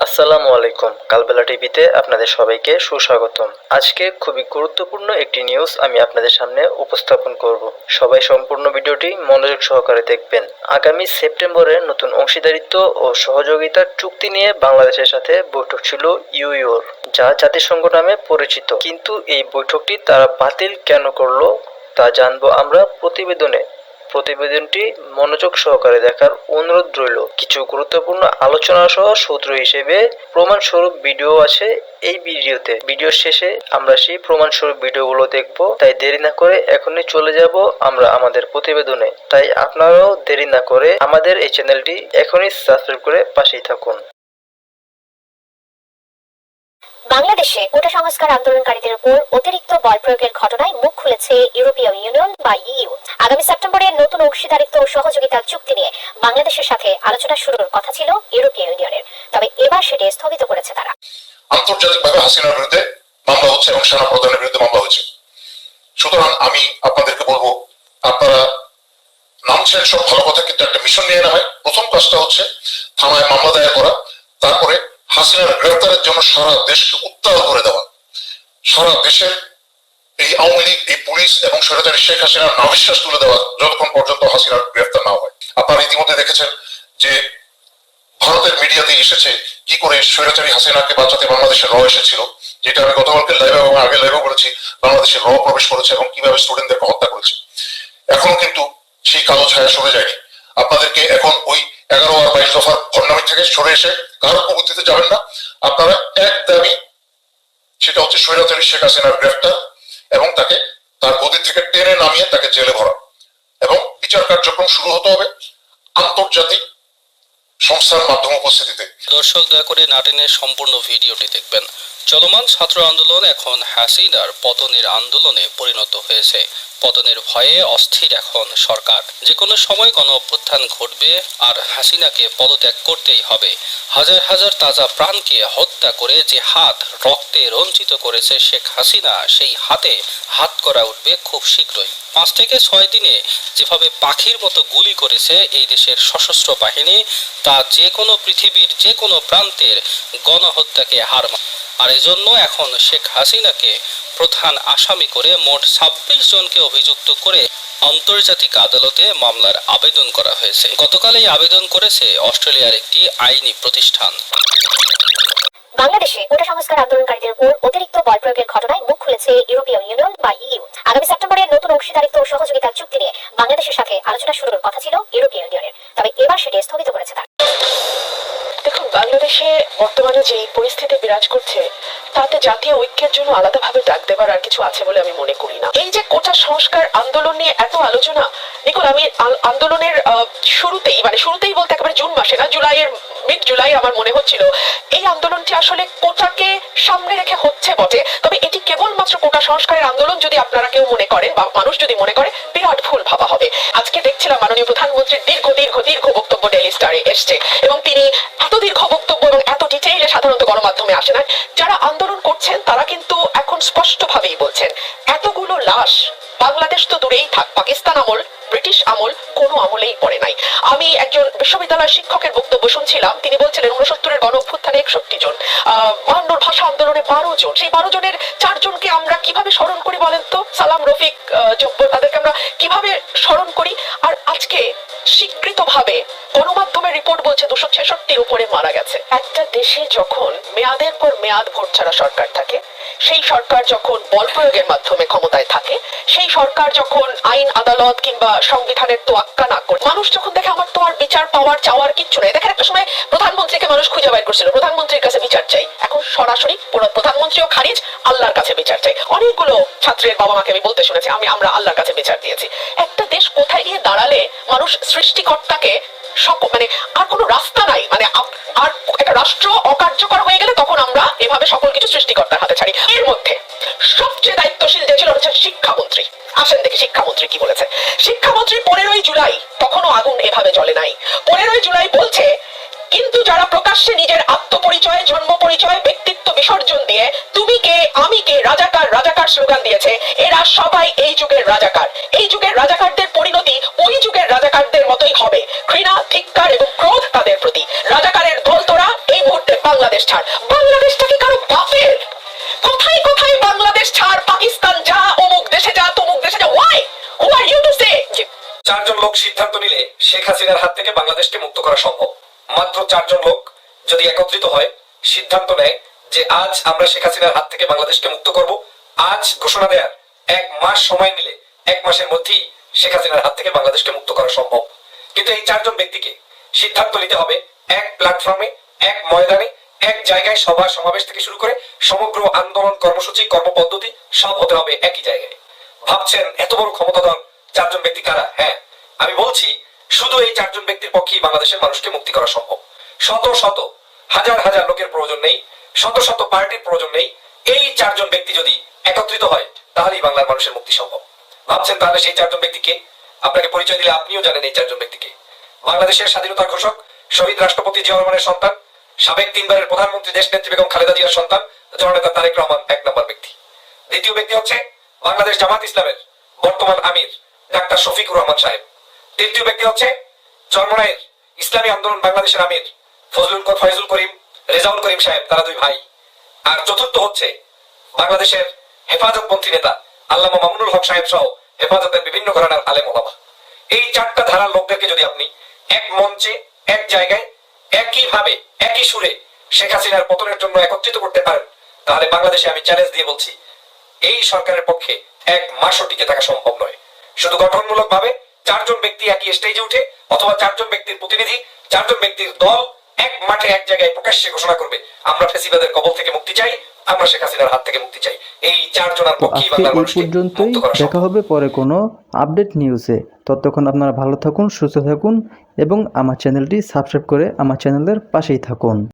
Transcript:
আসসালামু আলাইকুম। কালবেলা টিভিতে আপনাদের সবাইকে সুস্বাগতম। আজকে খুবই গুরুত্বপূর্ণ একটি নিউজ আমি আপনাদের সামনে উপস্থাপন করব। সবাই সম্পূর্ণ ভিডিওটি মনোযোগ সহকারে দেখবেন। আগামী সেপ্টেম্বরে নতুন অংশীদারিত্ব ও সহযোগিতার চুক্তি নিয়ে বাংলাদেশের সাথে বৈঠক ছিল ইউইওর, যা জাতিসংঘ নামে পরিচিত। কিন্তু এই বৈঠকটি তারা বাতিল কেন করলো তা জানবো আমরা প্রতিবেদনে। প্রতিবেদনটি মনোযোগ সহকারে দেখার অনুরোধ রইল। কিছু গুরুত্বপূর্ণ আলোচনা সহ সূত্র হিসেবে প্রমাণস্বরূপ ভিডিও আছে এই ভিডিওতে। ভিডিওর শেষে আমরা সেই প্রমাণস্বরূপ ভিডিওগুলো দেখব। তাই দেরি না করে এখনই চলে যাব আমরা আমাদের প্রতিবেদনে। তাই আপনারাও দেরি না করে আমাদের এই চ্যানেলটি এখনই সাবস্ক্রাইব করে পাশেই থাকুন। বাংলাদেশে কোটা সংস্কার আন্দোলনকারীদের উপর অতিরিক্ত বল প্রয়োগের ঘটনায় মুখ খুলেছে ইউরোপীয় ইউনিয়ন বা ইইউ। আগামী সেপ্টেম্বরে নতুন অংশীদারিত্ব ও সহযোগিতার চুক্তি নিয়ে বাংলাদেশের সাথে আলোচনা শুরুর কথা ছিল ইউরোপীয় ইউনিয়নের, তবে এবার সেটি স্থগিত করেছে তারা। আন্তর্জাতিকভাবে হাসিনার বিরুদ্ধে মামলা হচ্ছে এবং সেনা প্রধানের বিরুদ্ধে মামলা হচ্ছে। সুতরাং আমি আপনাদেরকে বলবো, আপনারা নামছেন সব ভালো কথা, কিন্তু একটা মিশন নিয়ে না হয়। প্রথম কাজটা হচ্ছে থানায় মামলা দায়ের করা, তারপরে হাসিনার গ্রেফতারের জন্য সারা দেশকে উত্তাল করে দেওয়া। সারা দেশের এই আওয়ামী লীগ, এই পুলিশ এবং স্বৈরাচারী শেখ হাসিনার নাভিশ্বাস তুলে দেওয়া যতক্ষণ পর্যন্ত হাসিনার গ্রেফতার না হয়। আপনারা ইতিমধ্যে দেখেছেন যে ভারতের মিডিয়াতে এসেছে কি করে স্বৈরাচারী হাসিনাকে বাঁচাতে বাংলাদেশের র এসেছিল, যেটা আমি গতকালকে লাইভে এবং আগে লাইভেও বলেছি। বাংলাদেশের র প্রবেশ করেছে এবং কিভাবে স্টুডেন্টদেরকে হত্যা করেছে। এখনো কিন্তু সেই কালো ছায়া সরে যায়নি। আপনাদেরকে এখন ওই 11 আর 22 দফার ভণ্ডামি থেকে সরে এসে কারো প্রবৃত্তিতে যাবেন না। আপনারা এক দাবি, সেটা হচ্ছে স্বৈরাচারী শেখ হাসিনার গ্রেফতার এবং তাকে তার গদি থেকে টেনে নামিয়ে তাকে জেলে ভরা, এবং বিচার কার্যক্রম শুরু হতে হবে আন্তর্জাতিক সংস্থার মাধ্যমে উপস্থিতিতে। দর্শক, দয়া করে নাটেনের সম্পূর্ণ ভিডিওটি দেখবেন। চলমান ছাত্র আন্দোলন এখন হাসিনার পতনের আন্দোলনে পরিণত হয়েছে। পতনের ভয়ে অস্থির এখন সরকার। যে কোনো সময় গণ অভ্যুত্থান ঘটবে আর হাসিনাকে পদত্যাগ করতেই হবে। হাজার হাজার তাজা প্রাণকে হত্যা করে যে হাত রক্তে রঞ্জিত করেছে শেখ হাসিনা, সেই হাতে হাত করা উঠবে খুব শীঘ্রই। 5 থেকে 6 দিনে যেভাবে পাখির মতো গুলি করেছে এই দেশের সশস্ত্র বাহিনী, তা যে কোনো পৃথিবীর যে কোনো প্রান্তের গণহত্যাকে হার মানে। আর এজন্য এখন শেখ হাসিনাকে প্রধান আসামি করে মোট 26 জনকে অভিযুক্ত করে আন্তর্জাতিক আদালতে মামলার আবেদন করা হয়েছে। গতকাল এই আবেদন করেছে অস্ট্রেলিয়ার একটি আইনি প্রতিষ্ঠান। বাংলাদেশে কোটা সংস্কার আন্দোলনকারীদের উপর অতিরিক্ত বল প্রয়োগের ঘটনায় মুখ খুলেছে ইউরোপীয় ইউনিয়ন বা ইইউ। আগামী সেপ্টেম্বরে নতুন অংশীদারিত্ব ও সহযোগিতার চুক্তি নিয়ে বাংলাদেশের সাথে আলোচনা শুরুর কথা ছিল ইউরোপীয় ইউনিয়নের, তবে এবার সেটি স্থগিত করেছে তারা। দেখুন, বাংলাদেশে বর্তমানে যে পরিস্থিতি বিরাজ করছে তাতে জাতীয় ঐক্যের জন্য আলাদাভাবে ডাক দেবার আর কিছু আছে বলে আমি মনে করি না। এই যে কোটা সংস্কার আন্দোলন নিয়ে এত আলোচনা, দেখুন আমি আন্দোলনের শুরুতেই বলতে একেবারে জুন মাসে না, মিড জুলাই আমার মনে হচ্ছিল এই আন্দোলনটি আসলে কোটাকে সামনে রেখে হচ্ছে বটে, তবে এটি কেবলমাত্র কোটা সংস্কারের আন্দোলন যদি আপনারা কেউ মনে করেন বা মানুষ যদি মনে করে, বিরাট ভুল ভাবা হবে। আজকে দেখছিলাম মাননীয় প্রধানমন্ত্রীর দীর্ঘ বক্তব্য ডেইলি স্টারে এসছে, এবং তিনি এত দীর্ঘ বক্তব্য এবং এত ডিটেইলে সাধারণত গণমাধ্যমে আসে না। যারা আন্দোলন করছেন তারা কিন্তু এখন স্পষ্টভাবেই বলছেন, এতগুলো লাশ বাংলাদেশ তো দূরেই থাক, পাকিস্তান আমল, ব্রিটিশ আমল, কোনো আমলেই পড়ে নাই। আমি একজন বিশ্ববিদ্যালয় শিক্ষকের বক্তব্য শুনছিলাম, তিনি বলছিলেন 69-এর গণ অভ্যুত্থানে 61 জন, 52 ভাষা আন্দোলনে 12 জন, সেই 12 জনের 4 জনকে আমরা কিভাবে স্মরণ করি বলেন তো? সালাম, রফিক, জব্বর, তাদেরকে আমরা কিভাবে স্মরণ করি? আর আজকে স্বীকৃতভাবে গণমাধ্যমের রিপোর্ট বলছে 266-র উপরে মারা গেছে। একটা দেশে যখন মেয়াদের পর মেয়াদ ভোট ছাড়া সরকার থাকে, সেই সরকার যখন বল প্রয়োগের মাধ্যমে ক্ষমতায় থাকে, সেই সরকার যখন আইন আদালত কিংবা সংবিধানের তোয়াক্কা না করে, মানুষ যখন দেখে আমার তো আর বিচার পাওয়ার চাওয়ার কিচ্ছু নেই। দেখেন, একটা সময় প্রধানমন্ত্রীকে মানুষ খুঁজে বের করছিল, প্রধানমন্ত্রীর কাছে বিচার চাই, এখন সরাসরি প্রধানমন্ত্রীও খারিজ, আল্লাহর কাছে বিচার চাই। অনেকগুলো ছাত্রের বাবা মাকে আমি বলতে শুনেছি, আমরা আল্লাহর কাছে বিচার দিয়েছি। একটা দেশ কোথায় গিয়ে দাঁড়ালে মানুষ সৃষ্টিকর্তাকে মানে আর কোনো রাস্তা নাই, মানে আর একটা রাষ্ট্র অকার্যকর হয়ে গেলে তখন আমরা এভাবে সকল কিছু সৃষ্টিকর্তার হাতে ছাড়ি। এর মধ্যে সবচেয়ে দায়িত্বশীল যে ছিল হচ্ছে শিক্ষামন্ত্রী। আসেন দেখি শিক্ষামন্ত্রী কি বলেছে। শিক্ষামন্ত্রী 15ই জুলাই, তখনও আগুন এভাবে জ্বলে নাই, 15ই জুলাই বলছে, কিন্তু যারা প্রকাশ্যে নিজের আত্মপরিচয়, জন্ম পরিচয়, ব্যক্তিত্ব বিসর্জন দিয়ে তুমি কে আমি কে রাজাকার রাজাকার স্লোগান দিয়েছে, এরা সবাই এই যুগের রাজাকার। এই যুগের রাজাকারদের পরিণতি ওই যুগের রাজাকারদের মতোই হবে, ঘৃণা, ধিক্কার এবং ক্রোধ তাদের প্রতি। রাজাকারের দল তোরা এই মুহূর্তে বাংলা বাংলাদেশ ছাড়। বাংলাদেশটা কি কারো বাপের? কোথায় কোথায় বাংলাদেশ ছাড়, পাকিস্তান যা, অমুক দেশে যা, তমুক দেশে যা। Why? Who are you to say? চারজন লোক সিদ্ধান্ত নিলে শেখ হাসিনার হাত থেকে বাংলাদেশকে মুক্ত করা সম্ভব। মাত্র চারজন লোক যদি একত্রিত হয়, সিদ্ধান্ত নেয় যে আজ আমরা শেখ হাসিনার হাত থেকে বাংলাদেশকে মুক্ত করব, আজ ঘোষণা দেয়ার 1 মাস সময় নিলে 1 মাসের মধ্যেই শেখ হাসিনার হাত থেকে বাংলাদেশকে মুক্ত করা সম্ভব। কিন্তু এই চারজন ব্যক্তিকে সিদ্ধান্ত নিতে হবে এক প্ল্যাটফর্মে, এক ময়দানে, এক জায়গায়, সভা সমাবেশ থেকে শুরু করে সমগ্র আন্দোলন, কর্মসূচি, কর্মপদ্ধতি সব হতে হবে একই জায়গায়। ভাবছেন এত বড় ক্ষমতাধর চারজন ব্যক্তি কারা? হ্যাঁ, আমি বলছি শুধু এই চারজন ব্যক্তির পক্ষেই বাংলাদেশের মানুষকে মুক্তি করা সম্ভব। শত শত হাজার হাজার লোকের প্রয়োজন নেই, শত শত পার্টির প্রয়োজন নেই। এই চারজন ব্যক্তি যদি একত্রিত হয় তাহলেই বাংলার মানুষের মুক্তি সম্ভব। ভাবছেন তাহলে সেই চারজন ব্যক্তিকে? আপনাকে পরিচয় দিলে আপনিও জানেন এই চারজন ব্যক্তিকে। বাংলাদেশের স্বাধীনতার ঘোষক শহীদ রাষ্ট্রপতি জিয়া রহমানের সন্তান, সাবেক 3 বারের প্রধানমন্ত্রী দেশনেত্রী বেগম খালেদা জিয়ার সন্তান জননেতা তারেক রহমান 1 নম্বর ব্যক্তি। দ্বিতীয় ব্যক্তি হচ্ছে বাংলাদেশ জামাত ইসলামের বর্তমান আমির ডাক্তার শফিকুর রহমান সাহেব। তৃতীয় ব্যক্তি হচ্ছে চরমনাইয়ের ইসলামী আন্দোলন বাংলাদেশের আমির ফয়জুল করিম, রেজাউল করিম সাহেব, তারা 2 ভাই। আর চতুর্থ হচ্ছে বাংলাদেশের হেফাজতপন্থী নেতা আল্লামা মামুনুল হক সাহেব সহ হেফাজতের বিভিন্ন ঘরানার আলেম ওলামা। এই 4টা ধারার লোকদেরকে যদি আপনি এক মঞ্চে, এক জায়গায়, একইভাবে, একই সুরে শেখ হাসিনার পতনের জন্য একত্রিত করতে পারেন, তাহলে বাংলাদেশে আমি চ্যালেঞ্জ দিয়ে বলছি এই সরকারের পক্ষে 1 মাসও টিকে থাকা সম্ভব নয়। শুধু গঠনমূলক ভাবে 4জন ব্যক্তি একই স্টেজে উঠে, অথবা 4জন ব্যক্তির প্রতিনিধি, 4জন ব্যক্তির দল এক মাঠে, এক জায়গায় প্রকাশ্যে ঘোষণা করবে আমরা ফ্যাসিবাদের কবল থেকে মুক্তি চাই, আমরা শেখ হাসিনার হাত থেকে মুক্তি চাই। এই 4 জনের তো পক্ষেই আজকে বাংলার এই মানুষকে পর্যন্তই, মুক্ত করা সম্ভব। দেখা হবে পরে কোনো আপডেট নিউজে। ততক্ষণ আপনারা ভালো থাকুন, সুস্থ থাকুন এবং আমার চ্যানেলটি সাবস্ক্রাইব করে আমার চ্যানেলের পাশেই থাকুন।